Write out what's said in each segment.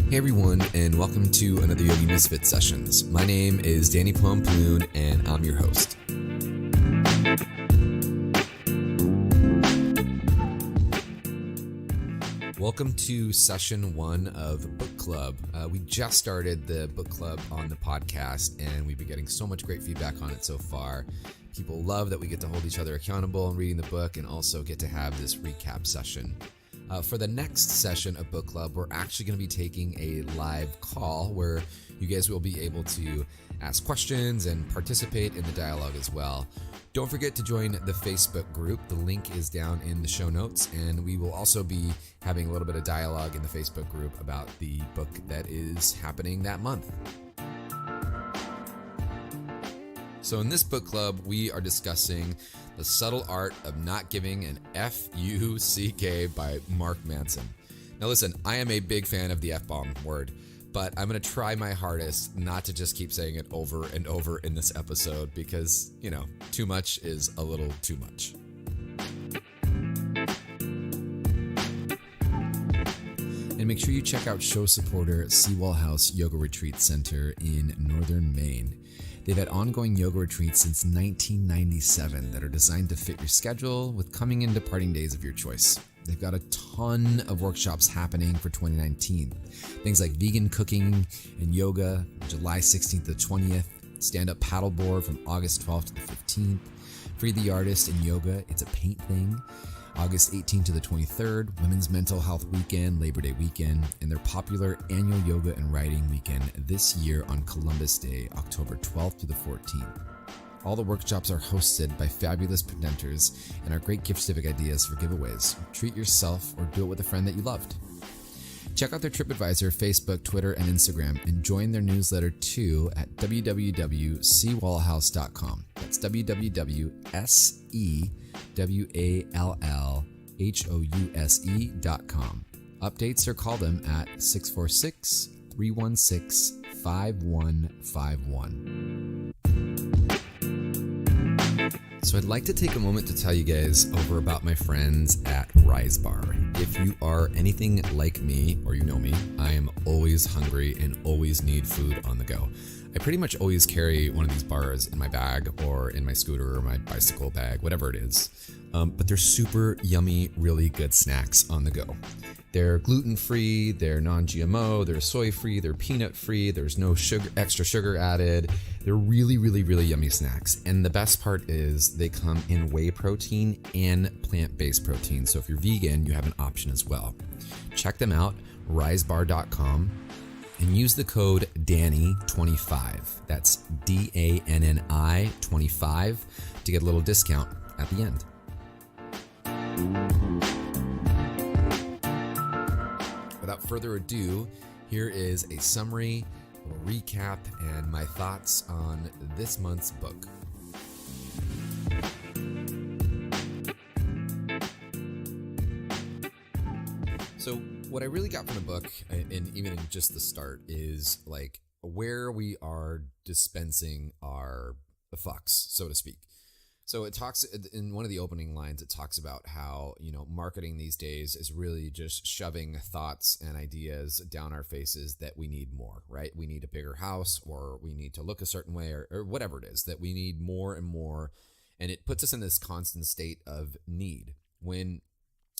Hey everyone, and welcome to another Yogi Misfit sessions. My name is Danny Plumpoon, and I'm your host. Welcome to session 1 of Book Club. We just started the book club on the podcast, and we've been getting so much great feedback on it so far. People love that we get to hold each other accountable in reading the book and also get to have this recap session. For the next session of Book Club, we're actually going to be taking a live call where you guys will be able to ask questions and participate in the dialogue as well. Don't forget to join the Facebook group. The link is down in the show notes, and we will also be having a little bit of dialogue in the Facebook group about the book that is happening that month. So in this book club, we are discussing The Subtle Art of Not Giving an F-U-C-K by Mark Manson. Now listen, I am a big fan of the F-bomb word, but I'm going to try my hardest not to just keep saying it over and over in this episode because, too much is a little too much. And make sure you check out show supporter Seawall House Yoga Retreat Center in Northern Maine. They've had ongoing yoga retreats since 1997 that are designed to fit your schedule with coming and departing days of your choice. They've got a ton of workshops happening for 2019. Things like vegan cooking and yoga, July 16th to 20th, stand-up paddleboard from August 12th to the 15th, Free the Artist and Yoga, It's a Paint Thing, August 18th to the 23rd, Women's Mental Health Weekend, Labor Day Weekend, and their popular annual Yoga and Writing Weekend this year on Columbus Day, October 12th to the 14th. All the workshops are hosted by fabulous presenters and are great gift civic ideas for giveaways. Treat yourself or do it with a friend that you loved. Check out their TripAdvisor, Facebook, Twitter, and Instagram, and join their newsletter too at www.seawallhouse.com. That's www.seawallhouse.com. Updates or call them at 646-316-5151. So I'd like to take a moment to tell you guys about my friends at Rise Bar. If you are anything like me, or you know me, I am always hungry and always need food on the go. I pretty much always carry one of these bars in my bag or in my scooter or my bicycle bag, whatever it is. But they're super yummy, really good snacks on the go. They're gluten-free, they're non-GMO, they're soy-free, they're peanut-free, there's no extra sugar added. They're really, really, really yummy snacks. And the best part is they come in whey protein and plant-based protein. So if you're vegan, you have an option as well. Check them out, risebar.com, and use the code DANNY25. That's DANNI 25 to get a little discount at the end. Without further ado, here is a summary, a recap, and my thoughts on this month's book. So what I really got from the book, and even in just the start, is like where we are dispensing our fucks, so to speak. So it talks in one of the opening lines, it talks about how, marketing these days is really just shoving thoughts and ideas down our faces that we need more, right? We need a bigger house, or we need to look a certain way, or whatever it is, that we need more and more. And it puts us in this constant state of need, when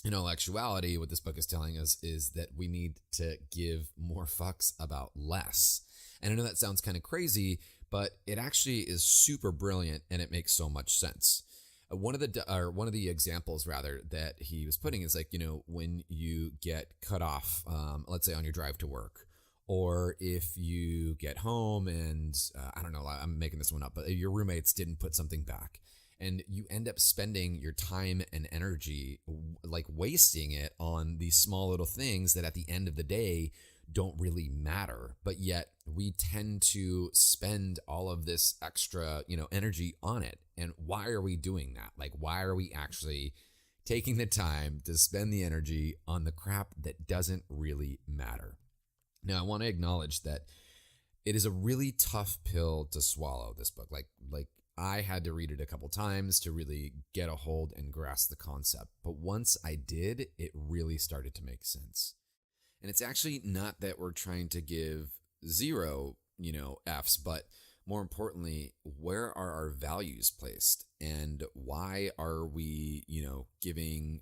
in all actuality, what this book is telling us is that we need to give more fucks about less. And I know that sounds kind of crazy, but it actually is super brilliant, and it makes so much sense. One of the examples that he was putting is like, when you get cut off, let's say on your drive to work, or if you get home and I don't know, I'm making this one up, but your roommates didn't put something back, and you end up spending your time and energy like wasting it on these small little things that at the end of the day don't really matter, but yet we tend to spend all of this extra, energy on it. And why are we doing that? Like, why are we actually taking the time to spend the energy on the crap that doesn't really matter? Now, I want to acknowledge that it is a really tough pill to swallow, this book. Like I had to read it a couple times to really get a hold and grasp the concept. But once I did, it really started to make sense. And it's actually not that we're trying to give zero, F's, but more importantly, where are our values placed and why are we, giving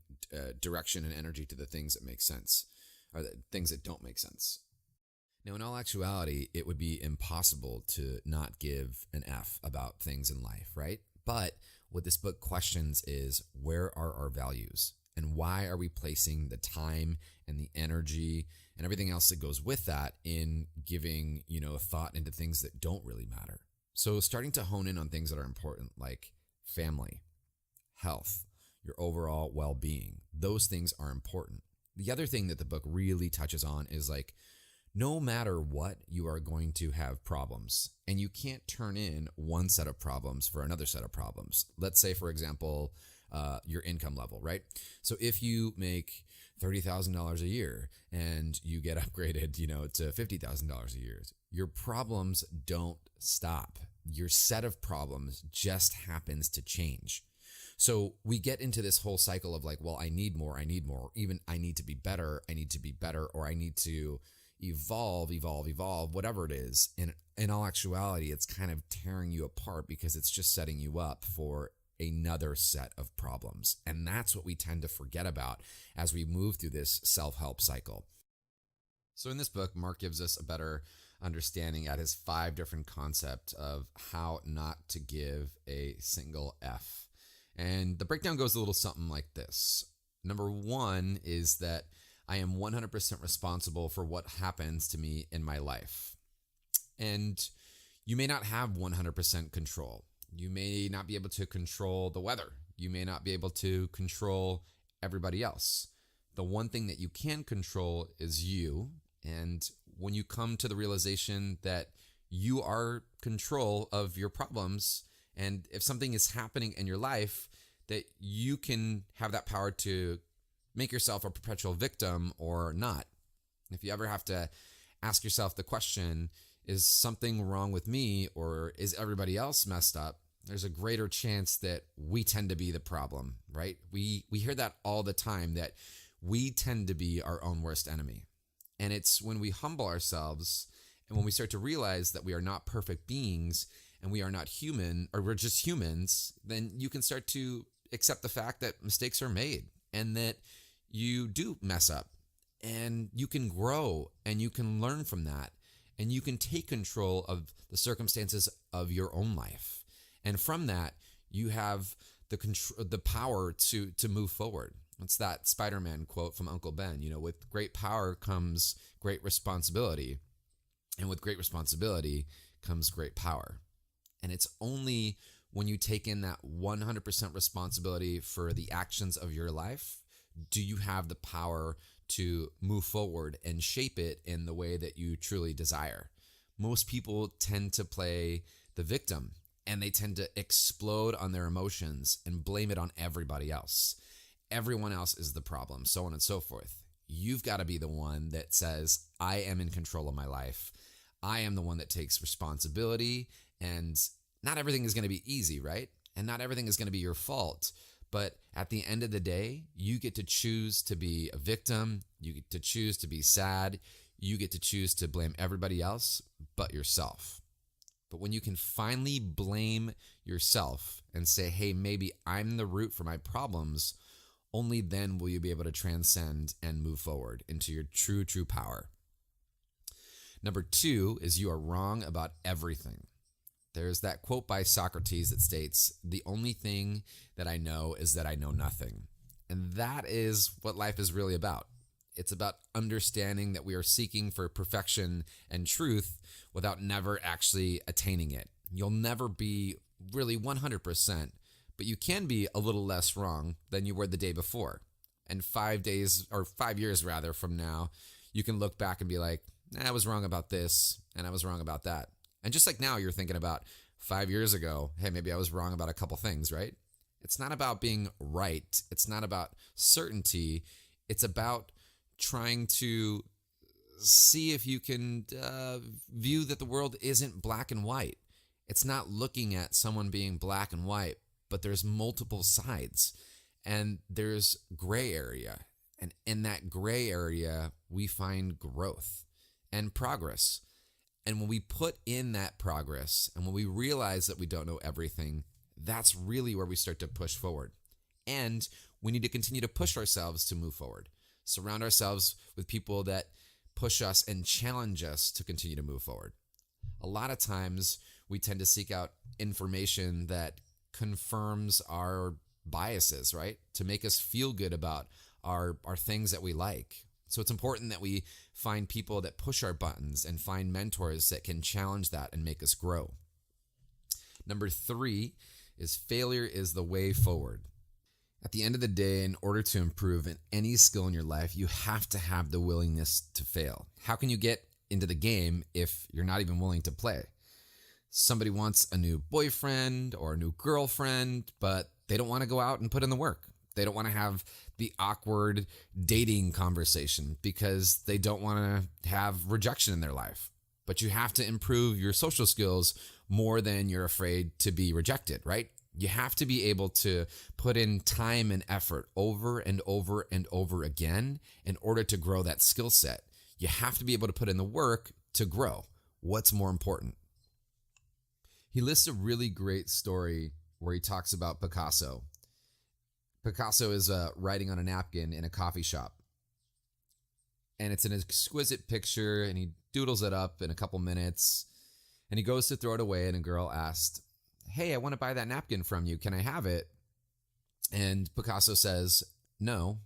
direction and energy to the things that make sense or the things that don't make sense? Now, in all actuality, it would be impossible to not give an F about things in life, right? But what this book questions is, where are our values? And why are we placing the time and the energy and everything else that goes with that in giving, thought into things that don't really matter? So starting to hone in on things that are important, like family, health, your overall well-being. Those things are important. The other thing that the book really touches on is like, no matter what, you are going to have problems, and you can't turn in one set of problems for another set of problems. Let's say, for example, your income level, right? So if you make $30,000 a year and you get upgraded, to $50,000 a year, your problems don't stop. Your set of problems just happens to change. So we get into this whole cycle of like, well, I need more, even I need to be better, or I need to evolve, whatever it is. And in all actuality, it's kind of tearing you apart because it's just setting you up for another set of problems. And that's what we tend to forget about as we move through this self-help cycle. So in this book, Mark gives us a better understanding at his 5 different concepts of how not to give a single F. And the breakdown goes a little something like this. Number 1 is that I am 100% responsible for what happens to me in my life. And you may not have 100% control. You may not be able to control the weather. You may not be able to control everybody else. The one thing that you can control is you. And when you come to the realization that you are control of your problems, and if something is happening in your life, that you can have that power to make yourself a perpetual victim or not. If you ever have to ask yourself the question, is something wrong with me or is everybody else messed up? There's a greater chance that we tend to be the problem, right? We hear that all the time, that we tend to be our own worst enemy. And it's when we humble ourselves and when we start to realize that we are not perfect beings and we are not human, or we're just humans, then you can start to accept the fact that mistakes are made and that you do mess up, and you can grow and you can learn from that, and you can take control of the circumstances of your own life. And from that, you have the power to move forward. It's that Spider-Man quote from Uncle Ben, with great power comes great responsibility, and with great responsibility comes great power. And it's only when you take in that 100% responsibility for the actions of your life do you have the power to move forward and shape it in the way that you truly desire. Most people tend to play the victim, and they tend to explode on their emotions and blame it on everybody else. Everyone else is the problem, so on and so forth. You've got to be the one that says, I am in control of my life. I am the one that takes responsibility, and not everything is going to be easy, right? And not everything is going to be your fault. But at the end of the day, you get to choose to be a victim. You get to choose to be sad. You get to choose to blame everybody else but yourself. But when you can finally blame yourself and say, hey, maybe I'm the root for my problems, only then will you be able to transcend and move forward into your true power. Number 2 is you are wrong about everything. There's that quote by Socrates that states, the only thing that I know is that I know nothing. And that is what life is really about. It's about understanding that we are seeking for perfection and truth without never actually attaining it. You'll never be really 100%, but you can be a little less wrong than you were the day before. And 5 years rather from now, you can look back and be like, I was wrong about this and I was wrong about that. And just like now, you're thinking about 5 years ago, hey, maybe I was wrong about a couple things, right? It's not about being right. It's not about certainty. It's about trying to see if you can view that the world isn't black and white. It's not looking at someone being black and white, but there's multiple sides and there's gray area. And in that gray area, we find growth and progress. And when we put in that progress and when we realize that we don't know everything, that's really where we start to push forward. And we need to continue to push ourselves to move forward. Surround ourselves with people that push us and challenge us to continue to move forward. A lot of times we tend to seek out information that confirms our biases, right? To make us feel good about our things that we like. So it's important that we find people that push our buttons and find mentors that can challenge that and make us grow. Number 3 is failure is the way forward. At the end of the day, in order to improve in any skill in your life, you have to have the willingness to fail. How can you get into the game if you're not even willing to play? Somebody wants a new boyfriend or a new girlfriend, but they don't want to go out and put in the work. They don't want to have the awkward dating conversation because they don't want to have rejection in their life. But you have to improve your social skills more than you're afraid to be rejected, right? You have to be able to put in time and effort over and over and over again in order to grow that skill set. You have to be able to put in the work to grow. What's more important? He lists a really great story where he talks about Picasso. Picasso is writing on a napkin in a coffee shop. And it's an exquisite picture, and he doodles it up in a couple minutes. And he goes to throw it away, and a girl asked, "Hey, I want to buy that napkin from you. Can I have it?" And Picasso says, "No,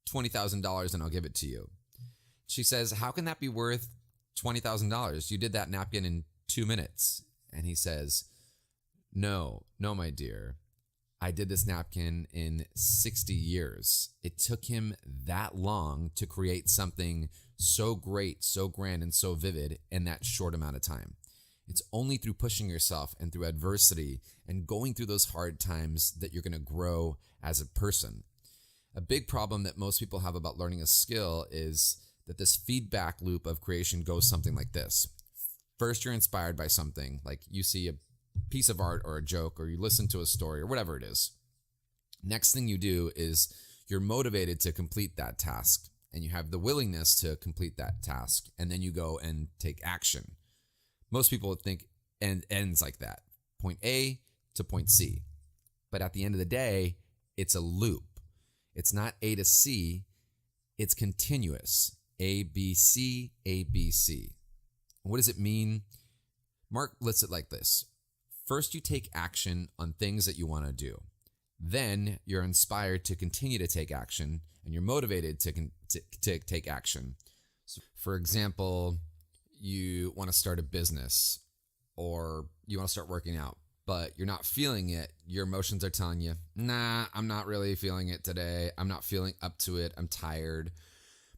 $20,000 and I'll give it to you." She says, "How can that be worth $20,000? You did that napkin in 2 minutes." And he says, No, my dear. I did this napkin in 60 years. It took him that long to create something so great, so grand, and so vivid in that short amount of time. It's only through pushing yourself and through adversity and going through those hard times that you're going to grow as a person. A big problem that most people have about learning a skill is that this feedback loop of creation goes something like this. First, you're inspired by something, like you see a piece of art or a joke, or you listen to a story or whatever it is. Next thing you do is you're motivated to complete that task, and you have the willingness to complete that task, and then you go and take action. Most people would think it ends like that, point A to point C. But at the end of the day, it's a loop. It's not A to C, it's continuous. A, B, C, A, B, C. What does it mean? Mark lists it like this. First, you take action on things that you want to do. Then you're inspired to continue to take action, and you're motivated to take action. So, for example, you want to start a business or you want to start working out, but you're not feeling it. Your emotions are telling you, nah, I'm not really feeling it today. I'm not feeling up to it. I'm tired.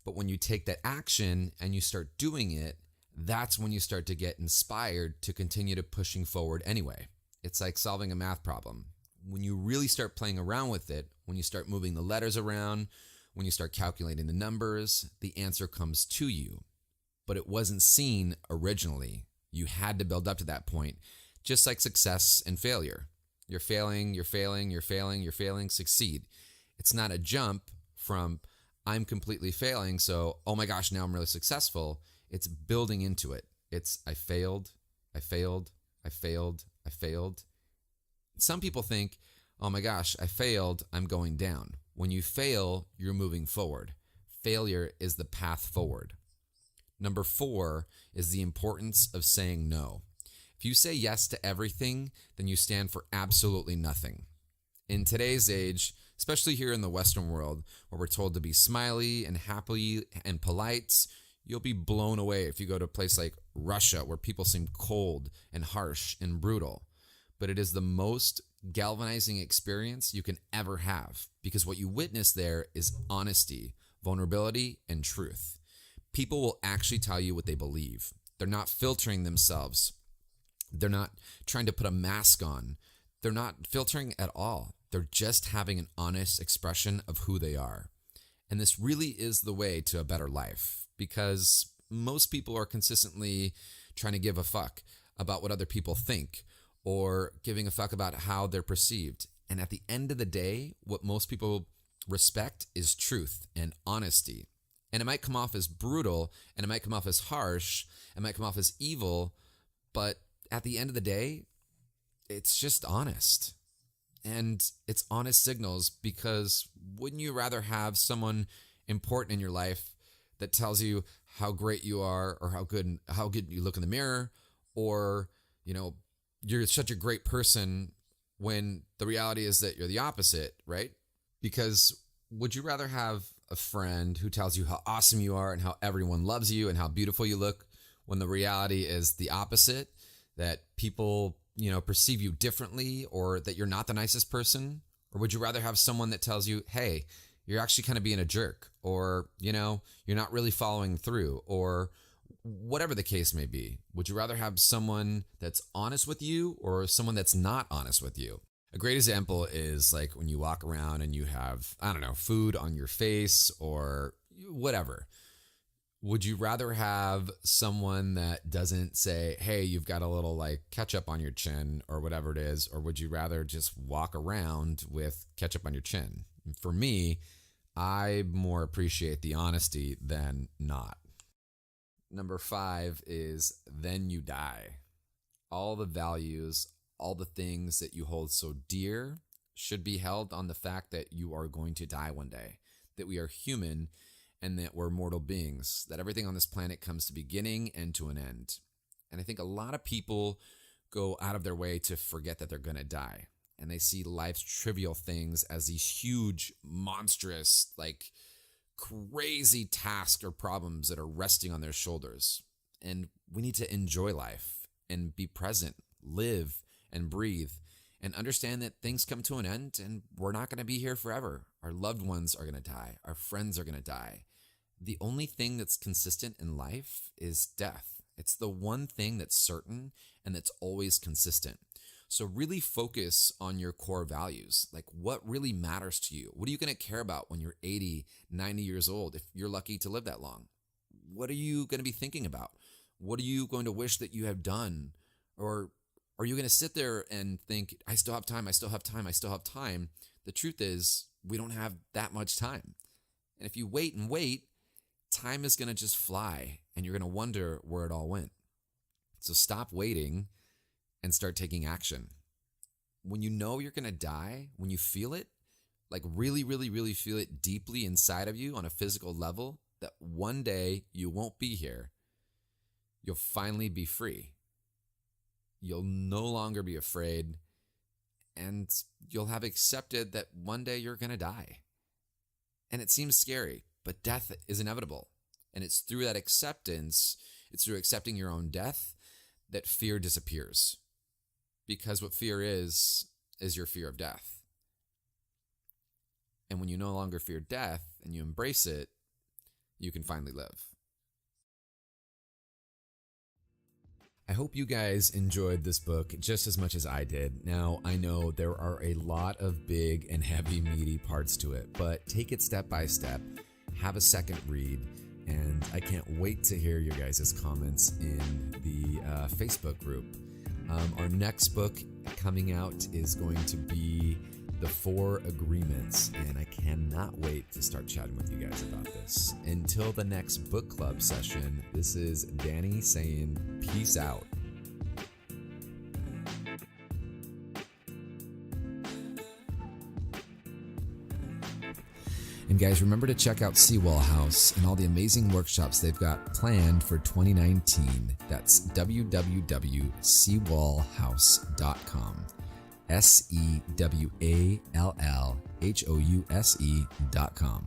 But when you take that action and you start doing it, that's when you start to get inspired to continue to pushing forward anyway. It's like solving a math problem. When you really start playing around with it, when you start moving the letters around, when you start calculating the numbers, the answer comes to you. But it wasn't seen originally. You had to build up to that point, just like success and failure. You're failing, succeed. It's not a jump from I'm completely failing, so oh my gosh, now I'm really successful. It's building into it. It's I failed. Some people think, oh my gosh, I failed, I'm going down. When you fail, you're moving forward. Failure is the path forward. Number 4 is the importance of saying no. If you say yes to everything, then you stand for absolutely nothing. In today's age, especially here in the Western world, where we're told to be smiley and happy and polite, you'll be blown away if you go to a place like Russia, where people seem cold and harsh and brutal. But it is the most galvanizing experience you can ever have, because what you witness there is honesty, vulnerability, and truth. People will actually tell you what they believe. They're not filtering themselves. They're not trying to put a mask on. They're not filtering at all. They're just having an honest expression of who they are. And this really is the way to a better life, because most people are consistently trying to give a fuck about what other people think or giving a fuck about how they're perceived. And at the end of the day, what most people Respect is truth and honesty. And it might come off as brutal, and it might come off as harsh, it might come off as evil, but at the end of the day, it's just honest. And it's honest signals, because wouldn't you rather have someone important in your life that tells you how great you are, or how good you look in the mirror, or, you're such a great person, when the reality is that you're the opposite, right? Because would you rather have a friend who tells you how awesome you are and how everyone loves you and how beautiful you look, when the reality is the opposite, that people, perceive you differently, or that you're not the nicest person? Or would you rather have someone that tells you, hey, you're actually kind of being a jerk, or, you're not really following through, or whatever the case may be? Would you rather have someone that's honest with you, or someone that's not honest with you? A great example is like when you walk around and you have, food on your face or whatever. Would you rather have someone that doesn't say, hey, you've got a little like ketchup on your chin or whatever it is? Or would you rather just walk around with ketchup on your chin? For me, I more appreciate the honesty than not. Number 5 is then you die. All the values, all the things that you hold so dear should be held on the fact that you are going to die one day, that we are human and that we're mortal beings, that everything on this planet comes to beginning and to an end. And I think a lot of people go out of their way to forget that they're going to die. And they see life's trivial things as these huge, monstrous, like crazy tasks or problems that are resting on their shoulders. And we need to enjoy life and be present, live and breathe, and understand that things come to an end and we're not going to be here forever. Our loved ones are going to die. Our friends are going to die. The only thing that's consistent in life is death. It's the one thing that's certain and that's always consistent. So really focus on your core values. Like, what really matters to you? What are you going to care about when you're 80, 90 years old, if you're lucky to live that long? What are you going to be thinking about? What are you going to wish that you have done? Or are you going to sit there and think, I still have time, I still have time, I still have time? The truth is, we don't have that much time. And if you wait and wait, time is going to just fly and you're going to wonder where it all went. So stop waiting and start taking action. When you know you're going to die, when you feel it, like really, really, really feel it deeply inside of you on a physical level, that one day you won't be here, you'll finally be free. You'll no longer be afraid, and you'll have accepted that one day you're going to die. And it seems scary, but death is inevitable. And it's through that acceptance, it's through accepting your own death, that fear disappears. Because what fear is your fear of death. And when you no longer fear death and you embrace it, you can finally live. I hope you guys enjoyed this book just as much as I did. Now, I know there are a lot of big and heavy, meaty parts to it, but take it step by step, have a second read, and I can't wait to hear your guys' comments in the Facebook group. Our next book coming out is going to be The 4 Agreements, and I cannot wait to start chatting with you guys about this. Until the next book club session, this is Danny saying peace out. And guys, remember to check out Seawall House and all the amazing workshops they've got planned for 2019. That's www.seawallhouse.com. SEWALLHOUSE.com.